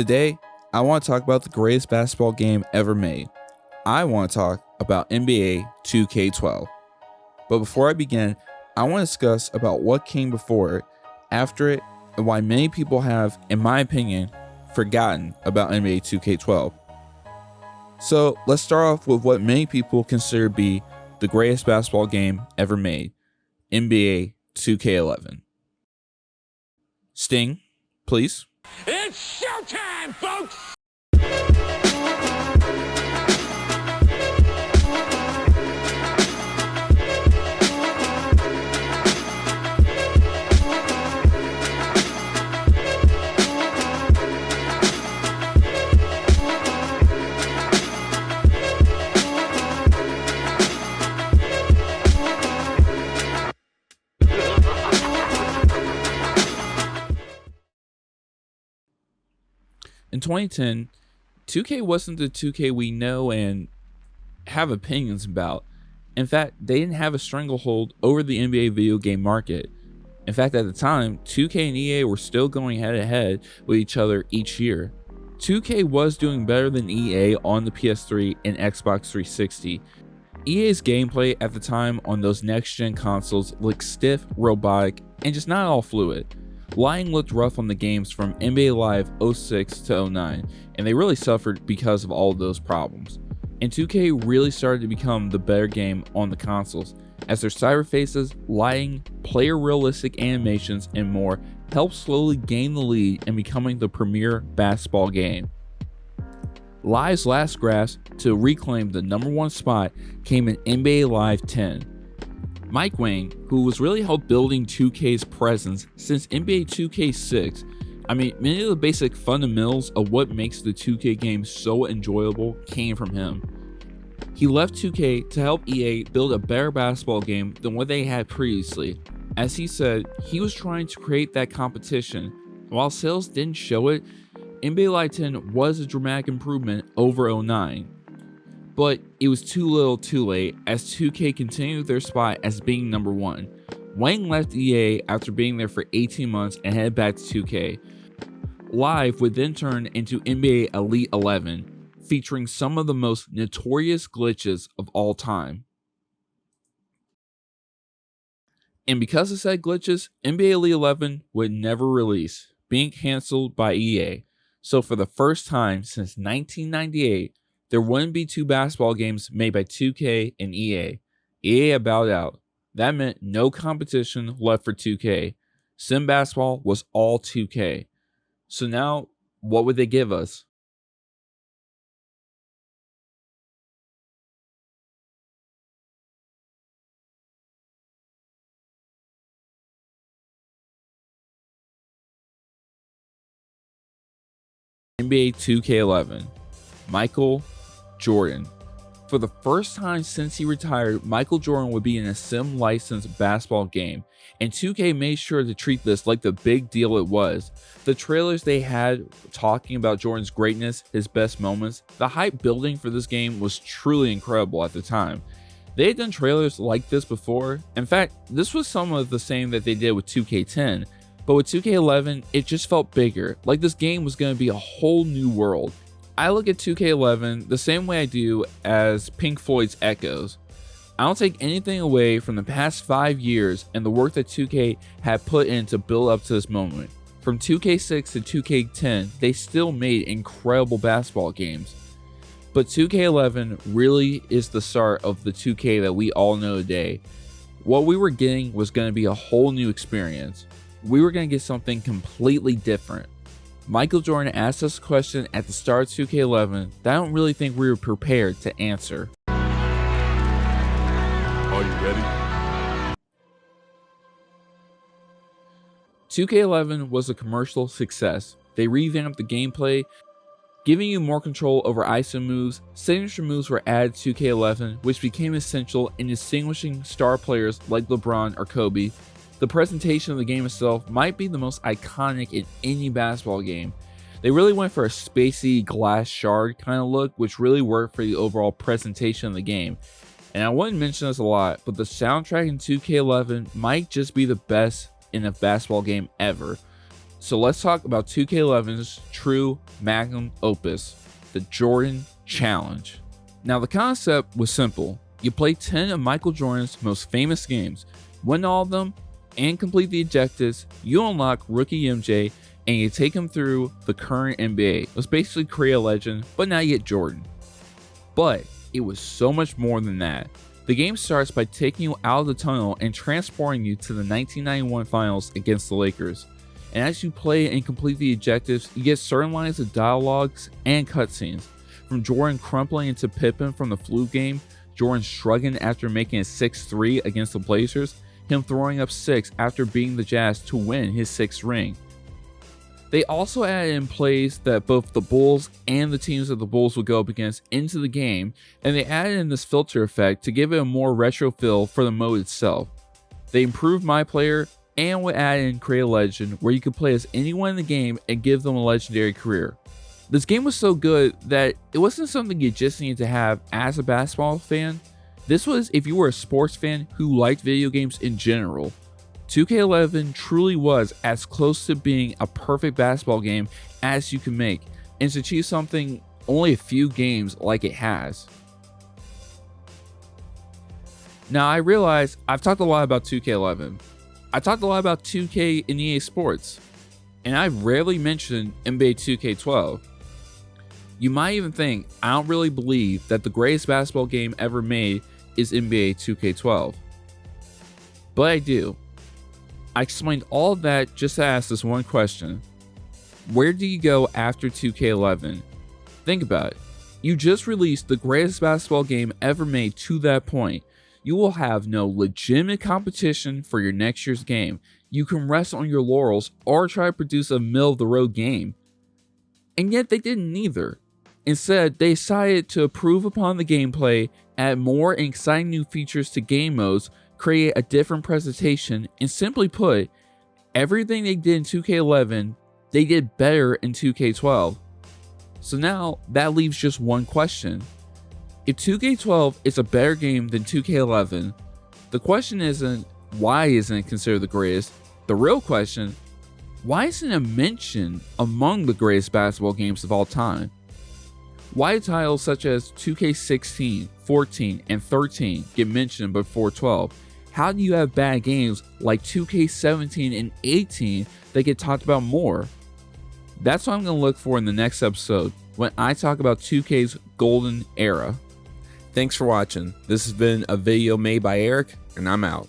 Today, I want to talk about the greatest basketball game ever made. I want to talk about NBA 2K12. But before I begin, I want to discuss about what came before it, after it, and why many people have, in my opinion, forgotten about NBA 2K12. So let's start off with what many people consider to be the greatest basketball game ever made, NBA 2K11. Sting, please. It's showtime, folks! In 2010, 2K wasn't the 2K we know and have opinions about. In fact, they didn't have a stranglehold over the NBA video game market. In fact, at the time, 2K and EA were still going head to head with each other each year. 2K was doing better than EA on the PS3 and Xbox 360. EA's gameplay at the time on those next-gen consoles looked stiff, robotic, and just not all fluid. Lying looked rough on the games from NBA Live 06 to 09, and they really suffered because of all of those problems. And 2K really started to become the better game on the consoles, as their cyber faces, lighting, player realistic animations, and more helped slowly gain the lead in becoming the premier basketball game. Live's last grasp to reclaim the #1 spot came in NBA Live 10. Mike Wang, who was really helped building 2K's presence since NBA 2K6, many of the basic fundamentals of what makes the 2K game so enjoyable came from him. He left 2K to help EA build a better basketball game than what they had previously. As he said, he was trying to create that competition. While sales didn't show it, NBA Live 10 was a dramatic improvement over 09. But it was too little too late, as 2K continued their spot as being #1. Wang left EA after being there for 18 months and headed back to 2K. Live would then turn into NBA Elite 11, featuring some of the most notorious glitches of all time. And because of said glitches, NBA Elite 11 would never release, being cancelled by EA. So for the first time since 1998, there wouldn't be two basketball games made by 2K and EA. EA had bowed out. That meant no competition left for 2K. Sim Basketball was all 2K. So now, what would they give us? NBA 2K11. Michael Jordan. For the first time since he retired, Michael Jordan would be in a sim licensed basketball game, and 2K made sure to treat this like the big deal it was. The trailers they had talking about Jordan's greatness, his best moments, the hype building for this game was truly incredible at the time. They had done trailers like this before. In fact, this was some of the same that they did with 2K10, but with 2K11, it just felt bigger, like this game was going to be a whole new world. I look at 2K11 the same way I do as Pink Floyd's Echoes. I don't take anything away from the past 5 years and the work that 2K had put in to build up to this moment. From 2K6 to 2K10, they still made incredible basketball games. But 2K11 really is the start of the 2K that we all know today. What we were getting was going to be a whole new experience. We were going to get something completely different. Michael Jordan asked us a question at the start of 2K11 that I don't really think we were prepared to answer. Are you ready? 2K11 was a commercial success. They revamped the gameplay, giving you more control over ISO moves. Signature moves were added to 2K11, which became essential in distinguishing star players like LeBron or Kobe. The presentation of the game itself might be the most iconic in any basketball game. They really went for a spacey glass shard kind of look, which really worked for the overall presentation of the game. And I wouldn't mention this a lot, but the soundtrack in 2K11 might just be the best in a basketball game ever. So let's talk about 2K11's true magnum opus, the Jordan Challenge. Now the concept was simple. You play 10 of Michael Jordan's most famous games, win all of them, and complete the objectives. You unlock rookie MJ and you take him through the current NBA. It was basically create a legend, but now you get Jordan. But it was so much more than that. The game starts by taking you out of the tunnel and transporting you to the 1991 finals against the Lakers. And as you play and complete the objectives, you get certain lines of dialogues and cutscenes. From Jordan crumpling into Pippen from the flu game, Jordan shrugging after making a 6-3 against the Blazers, him throwing up 6 after beating the Jazz to win his 6th ring. They also added in plays that both the Bulls and the teams that the Bulls would go up against into the game, and they added in this filter effect to give it a more retro feel for the mode itself. They improved My Player and would add in Create a Legend, where you could play as anyone in the game and give them a legendary career. This game was so good that it wasn't something you just needed to have as a basketball fan. This was if you were a sports fan who liked video games in general. 2K11 truly was as close to being a perfect basketball game as you can make, and to achieve something only a few games like it has. Now I realize I've talked a lot about 2K11. I talked a lot about 2K and EA Sports, and I've rarely mentioned NBA 2K12. You might even think I don't really believe that the greatest basketball game ever made is NBA 2K12. But I do. I explained all of that just to ask this one question. Where do you go after 2K11? Think about it. You just released the greatest basketball game ever made to that point. You will have no legitimate competition for your next year's game. You can rest on your laurels or try to produce a middle-of-the-road game. And yet they didn't either. Instead, they decided to improve upon the gameplay, add more and exciting new features to game modes, create a different presentation, and simply put, everything they did in 2K11, they did better in 2K12. So now, that leaves just one question. If 2K12 is a better game than 2K11, the question isn't, why isn't it considered the greatest? The real question, why isn't it mentioned among the greatest basketball games of all time? Why do titles such as 2K16, 14, and 13 get mentioned before 12? How do you have bad games like 2K17 and 18 that get talked about more? That's what I'm going to look for in the next episode when I talk about 2K's golden era. Thanks for watching. This has been a video made by Eric, and I'm out.